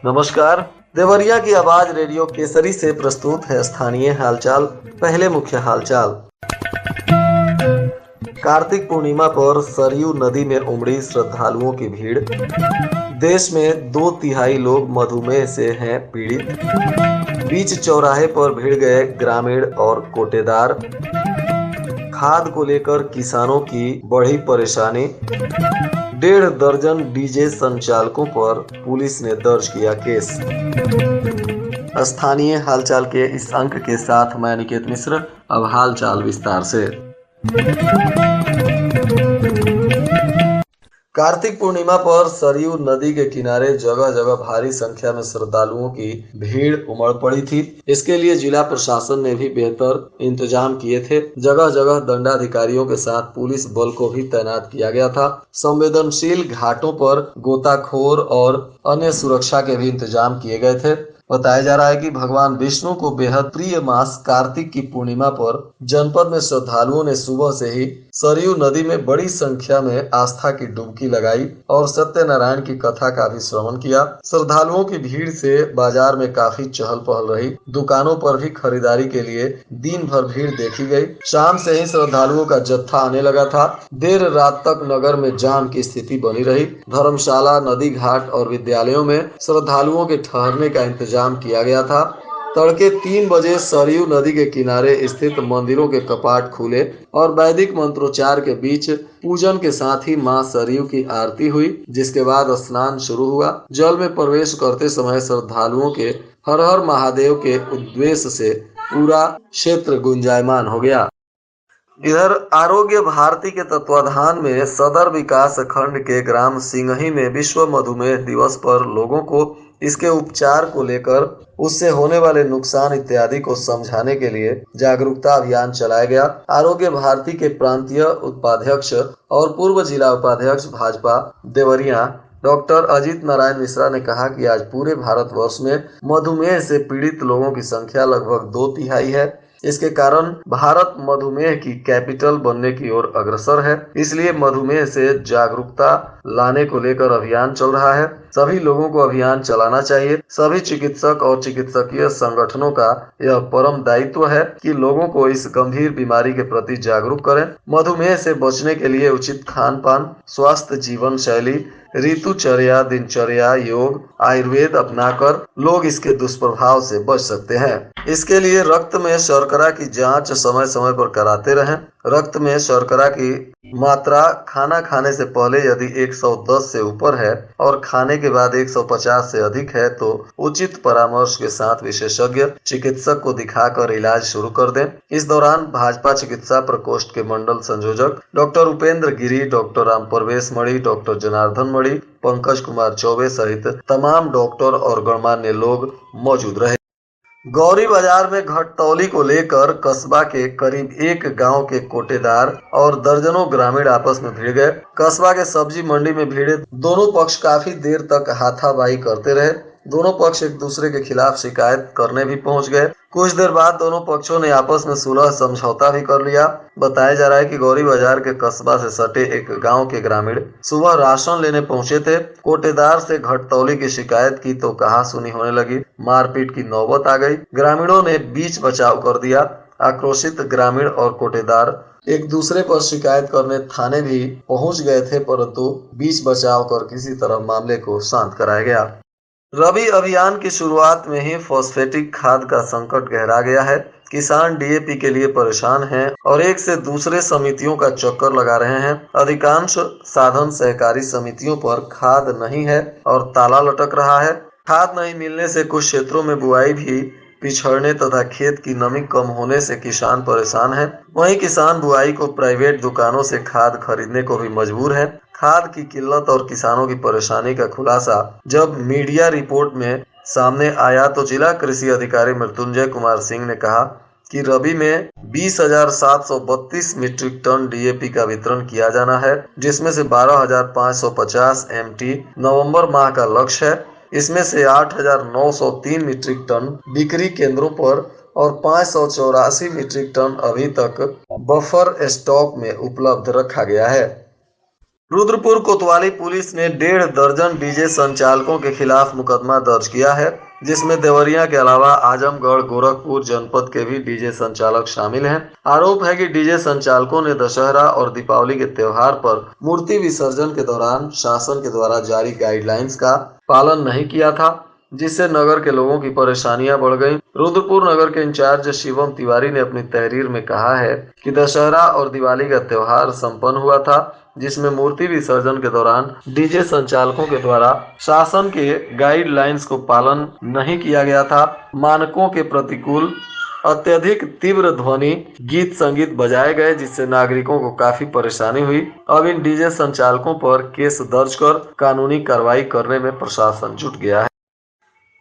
नमस्कार। देवरिया की आवाज रेडियो केसरी से प्रस्तुत है स्थानीय हालचाल। पहले मुख्य हालचाल। कार्तिक पूर्णिमा पर सरयू नदी में उमड़ी श्रद्धालुओं की भीड़। देश में 2/3 लोग मधुमेह से हैं पीड़ित। बीच चौराहे पर भिड़ गए ग्रामीण और कोटेदार। खाद को लेकर किसानों की बढ़ी परेशानी। 1.5 दर्जन डीजे संचालकों पर पुलिस ने दर्ज किया केस। स्थानीय हालचाल के इस अंक के साथ मैं निकेत मिश्र। अब हालचाल विस्तार से। कार्तिक पूर्णिमा पर सरयू नदी के किनारे जगह जगह भारी संख्या में श्रद्धालुओं की भीड़ उमड़ पड़ी थी। इसके लिए जिला प्रशासन ने भी बेहतर इंतजाम किए थे। जगह जगह दंडाधिकारियों के साथ पुलिस बल को भी तैनात किया गया था। संवेदनशील घाटों पर गोताखोर और अन्य सुरक्षा के भी इंतजाम किए गए थे। बताया जा रहा है कि भगवान विष्णु को बेहद प्रिय मास कार्तिक की पूर्णिमा पर जनपद में श्रद्धालुओं ने सुबह से ही सरयू नदी में बड़ी संख्या में आस्था की डुबकी लगाई और सत्यनारायण की कथा का भी श्रवण किया। श्रद्धालुओं की भीड़ से बाजार में काफी चहल पहल रही। दुकानों पर भी खरीदारी के लिए दिन भर भीड़ देखी गई। शाम से ही श्रद्धालुओं का जत्था आने लगा था। देर रात तक नगर में जाम की स्थिति बनी रही। धर्मशाला, नदी घाट और विद्यालयों में श्रद्धालुओं के ठहरने का इंतजाम किया गया था। तड़के 3 बजे सरयू नदी के किनारे स्थित मंदिरों के कपाट खुले और वैदिक मंत्रोच्चार के बीच पूजन के साथ ही मां सरयू की आरती हुई, जिसके बाद स्नान शुरू हुआ। जल में प्रवेश करते समय श्रद्धालुओं के हर हर महादेव के उद्देश्य से पूरा क्षेत्र गुंजायमान हो गया। इधर आरोग्य भारती के तत्वाधान में सदर विकास खंड के ग्राम सिंघही में विश्व मधुमेह दिवस पर लोगों को इसके उपचार को लेकर उससे होने वाले नुकसान इत्यादि को समझाने के लिए जागरूकता अभियान चलाया गया। आरोग्य भारती के प्रांतीय उपाध्यक्ष और पूर्व जिला उपाध्यक्ष भाजपा देवरिया डॉक्टर अजीत नारायण मिश्रा ने कहा कि आज पूरे भारतवर्ष में मधुमेह से पीड़ित लोगों की संख्या लगभग 2/3 है। इसके कारण भारत मधुमेह की कैपिटल बनने की ओर अग्रसर है। इसलिए मधुमेह से जागरूकता लाने को लेकर अभियान चल रहा है। सभी लोगों को अभियान चलाना चाहिए। सभी चिकित्सक और चिकित्सकीय संगठनों का यह परम दायित्व है कि लोगों को इस गंभीर बीमारी के प्रति जागरूक करें। मधुमेह से बचने के लिए उचित खान पान, स्वस्थ जीवन शैली, ऋतुचर्या, दिनचर्या, योग, आयुर्वेद अपनाकर लोग इसके दुष्प्रभाव से बच सकते हैं। इसके लिए रक्त में शर्करा की जांच समय समय पर कराते रहें। रक्त में शर्करा की मात्रा खाना खाने से पहले यदि 110 से ऊपर है और खाने के बाद 150 से अधिक है तो उचित परामर्श के साथ विशेषज्ञ चिकित्सक को दिखाकर इलाज शुरू कर दें। इस दौरान भाजपा चिकित्सा प्रकोष्ठ के मंडल संयोजक डॉक्टर उपेंद्र गिरी, डॉक्टर राम प्रवेश मणि, डॉक्टर जनार्दन मणि, पंकज कुमार चौबे सहित तमाम डॉक्टर और गणमान्य लोग मौजूद रहे। गौरी बाजार में घटतौली को लेकर कस्बा के करीब 1 गांव के कोटेदार और दर्जनों ग्रामीण आपस में भिड़ गए। कस्बा के सब्जी मंडी में भिड़े दोनों पक्ष काफी देर तक हाथापाई करते रहे। दोनों पक्ष एक दूसरे के खिलाफ शिकायत करने भी पहुंच गए। कुछ देर बाद दोनों पक्षों ने आपस में सुलह समझौता भी कर लिया। बताया जा रहा है कि गौरी बाजार के कस्बा से सटे एक गांव के ग्रामीण सुबह राशन लेने पहुंचे थे। कोटेदार से घटतौली की शिकायत की तो कहासुनी होने लगी। मारपीट की नौबत आ गई। ग्रामीणों ने बीच बचाव कर दिया। आक्रोशित ग्रामीण और कोटेदार एक दूसरे पर शिकायत करने थाने भी पहुंच गए थे, परंतु बीच बचाव कर किसी तरह मामले को शांत कराया गया। रबी अभियान की शुरुआत में ही फॉस्फेटिक खाद का संकट गहरा गया है। किसान डीएपी के लिए परेशान हैं और एक से दूसरे समितियों का चक्कर लगा रहे हैं। अधिकांश साधन सहकारी समितियों पर खाद नहीं है और ताला लटक रहा है। खाद नहीं मिलने से कुछ क्षेत्रों में बुआई भी पिछड़ने तथा खेत की नमी कम होने से किसान परेशान है। वहीं किसान बुआई को प्राइवेट दुकानों से खाद खरीदने को भी मजबूर है। खाद की किल्लत और किसानों की परेशानी का खुलासा जब मीडिया रिपोर्ट में सामने आया तो जिला कृषि अधिकारी मृत्युंजय कुमार सिंह ने कहा कि रबी में 20,732 मीट्रिक टन डीएपी का वितरण किया जाना है, जिसमें से 12,550 एमटी नवंबर माह का लक्ष्य है। इसमें से 8,903 मीट्रिक टन बिक्री केंद्रों पर और 584 मीट्रिक टन अभी तक बफर स्टॉक में उपलब्ध रखा गया है। रुद्रपुर कोतवाली पुलिस ने 1.5 दर्जन डीजे संचालकों के खिलाफ मुकदमा दर्ज किया है, जिसमें देवरिया के अलावा आजमगढ़, गोरखपुर जनपद के भी डीजे संचालक शामिल हैं। आरोप है कि डीजे संचालकों ने दशहरा और दीपावली के त्योहार पर मूर्ति विसर्जन के दौरान शासन के द्वारा जारी गाइडलाइंस का पालन नहीं किया था, जिससे नगर के लोगों की परेशानियां बढ़ गईं। रुद्रपुर नगर के इंचार्ज शिवम तिवारी ने अपनी तहरीर में कहा है कि दशहरा और दिवाली का त्योहार संपन्न हुआ था, जिसमें मूर्ति विसर्जन के दौरान डीजे संचालकों के द्वारा शासन के गाइडलाइंस को पालन नहीं किया गया था। मानकों के प्रतिकूल अत्यधिक तीव्र ध्वनि गीत संगीत बजाए गए, जिससे नागरिकों को काफी परेशानी हुई। अब इन डीजे संचालकों पर केस दर्ज कर कानूनी कार्रवाई करने में प्रशासन जुट गया है।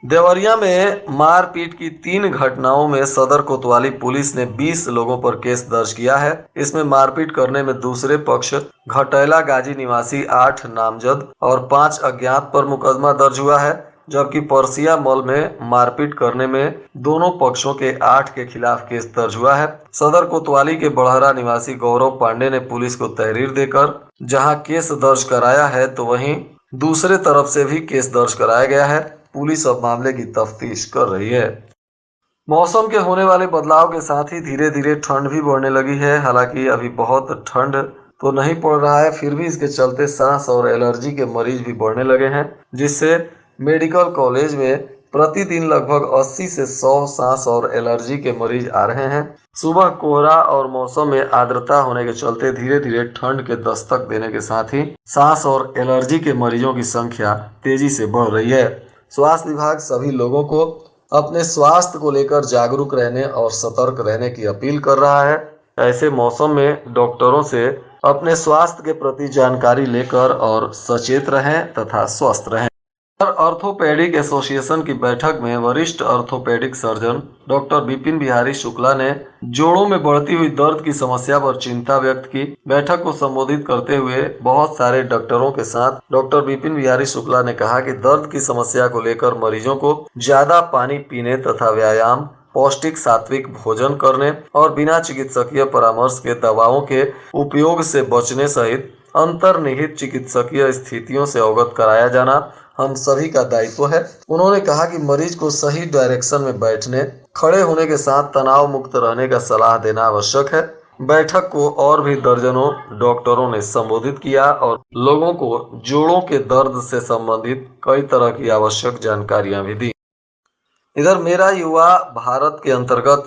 देवरिया में मारपीट की 3 घटनाओं में सदर कोतवाली पुलिस ने 20 लोगों पर केस दर्ज किया है। इसमें मारपीट करने में दूसरे पक्ष घटैला गाजी निवासी 8 नामजद और 5 अज्ञात पर मुकदमा दर्ज हुआ है, जबकि परसिया मॉल में मारपीट करने में दोनों पक्षों के 8 के खिलाफ केस दर्ज हुआ है। सदर कोतवाली के बड़हरा निवासी गौरव पांडे ने पुलिस को तहरीर देकर जहां केस दर्ज कराया है, तो वहीं दूसरे तरफ से भी केस दर्ज कराया गया है। पुलिस अब मामले की तफ्तीश कर रही है। मौसम के होने वाले बदलाव के साथ ही धीरे धीरे ठंड भी बढ़ने लगी है। हालांकि अभी बहुत ठंड तो नहीं पड़ रहा है, फिर भी इसके चलते सांस और एलर्जी के मरीज भी बढ़ने लगे हैं, जिससे मेडिकल कॉलेज में प्रतिदिन लगभग 80 से 100 सांस और एलर्जी के मरीज आ रहे हैं। सुबह कोहरा और मौसम में आर्द्रता होने के चलते धीरे धीरे ठंड के दस्तक देने के साथ ही सांस और एलर्जी के मरीजों की संख्या तेजी से बढ़ रही है। स्वास्थ्य विभाग सभी लोगों को अपने स्वास्थ्य को लेकर जागरूक रहने और सतर्क रहने की अपील कर रहा है। ऐसे मौसम में डॉक्टरों से अपने स्वास्थ्य के प्रति जानकारी लेकर और सचेत रहें तथा स्वस्थ रहें। ऑर्थोपेडिक एसोसिएशन की बैठक में वरिष्ठ orthopaedic surgeon doctor Vipin Bihari Shukla ने जोड़ों में बढ़ती हुई दर्द की समस्या पर चिंता व्यक्त की। बैठक को संबोधित करते हुए बहुत सारे डॉक्टरों के साथ डॉक्टर विपिन बिहारी शुक्ला ने कहा कि दर्द की समस्या को लेकर मरीजों को ज्यादा पानी पीने तथा व्यायाम, पौष्टिक सात्विक भोजन करने और बिना चिकित्सकीय परामर्श के दवाओं के उपयोग से बचने सहित अंतर्निहित चिकित्सकीय स्थितियों से अवगत कराया जाना हम सभी का दायित्व है। उन्होंने कहा कि मरीज को सही डायरेक्शन में बैठने, खड़े होने के साथ तनाव मुक्त रहने का सलाह देना आवश्यक है। बैठक को और भी दर्जनों डॉक्टरों ने संबोधित किया और लोगों को जोड़ों के दर्द से संबंधित कई तरह की आवश्यक जानकारियां भी दी। इधर मेरा युवा भारत के अंतर्गत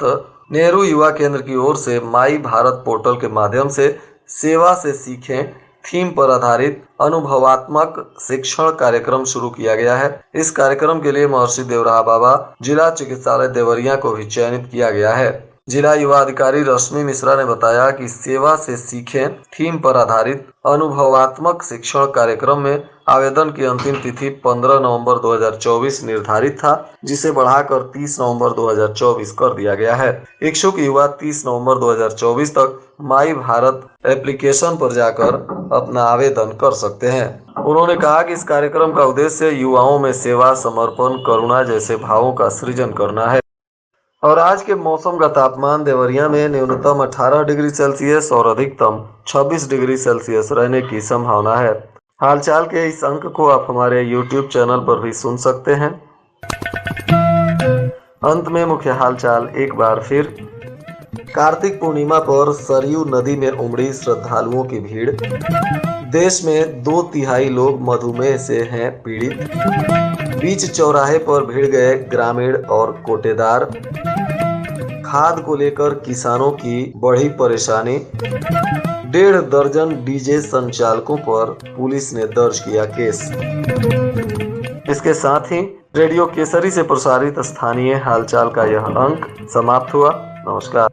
नेहरू युवा केंद्र की ओर से माई भारत पोर्टल के माध्यम से सेवा से सीखें थीम पर आधारित अनुभवात्मक शिक्षण कार्यक्रम शुरू किया गया है। इस कार्यक्रम के लिए महर्षि देवराहा बाबा जिला चिकित्सालय देवरिया को भी चयनित किया गया है। जिला युवा अधिकारी रश्मि मिश्रा ने बताया कि सेवा से सीखें थीम पर आधारित अनुभवात्मक शिक्षण कार्यक्रम में आवेदन की अंतिम तिथि 15 नवंबर 2024 निर्धारित था, जिसे बढ़ाकर 30 नवंबर 2024 कर दिया गया है। इच्छुक युवा 30 नवंबर 2024 तक माई भारत एप्लीकेशन पर जाकर अपना आवेदन कर सकते हैं। उन्होंने कहा कि इस कार्यक्रम का उद्देश्य युवाओं में सेवा, समर्पण, करुणा जैसे भावों का सृजन करना है। और आज के मौसम का तापमान देवरिया में न्यूनतम 18 डिग्री सेल्सियस और अधिकतम 26 डिग्री सेल्सियस रहने की संभावना है। हालचाल के इस अंक को आप हमारे YouTube चैनल पर भी सुन सकते हैं। अंत में मुख्य हालचाल एक बार फिर। कार्तिक पूर्णिमा पर सरयू नदी में उमड़ी श्रद्धालुओं की भीड़। देश में 2/3 लोग मधुमेह से हैं पीड़ित। बीच चौराहे पर भिड़ गए ग्रामीण और कोटेदार। खाद को लेकर किसानों की बढ़ी परेशानी। 1.5 दर्जन डीजे संचालकों पर पुलिस ने दर्ज किया केस। इसके साथ ही रेडियो केसरी से प्रसारित स्थानीय हालचाल का यह अंक समाप्त हुआ। नमस्कार।